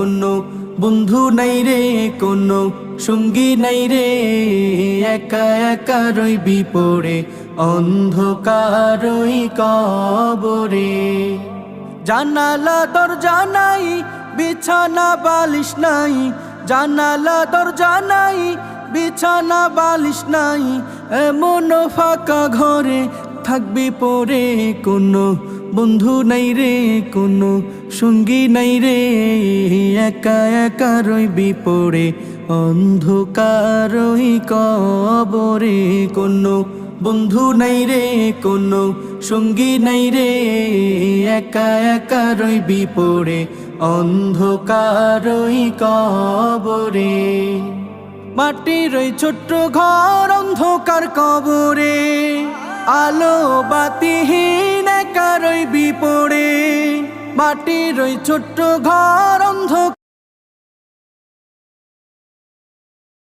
কোনো বন্ধু নাই রে, কোনো সঙ্গী নাই রে, একা একা রইবি পড়ে অন্ধকার ওই কবরে। জানালা দরজা নাই, বিছানা বালিশ নাই, জানালা দরজা নাই, বিছানা বালিশ নাই, এমন ফাঁকা ঘরে থাকবি পড়ে কোনো বন্ধু নাই রে, কোনো সঙ্গী নাই রে, একা একা রইবি পড়ে অন্ধকার ওই কবরে। কোনো বন্ধু নাই রে, কোনো সঙ্গী নাই রে, একা একা রইবি পড়ে অন্ধকার ওই কবরে। মাটির ওই ছোট্ট ঘর অন্ধকার কবরে, আলো বাতিহীন একা রইবি পড়ে। মাটির ওই ছোট্ট ঘর অন্ধকার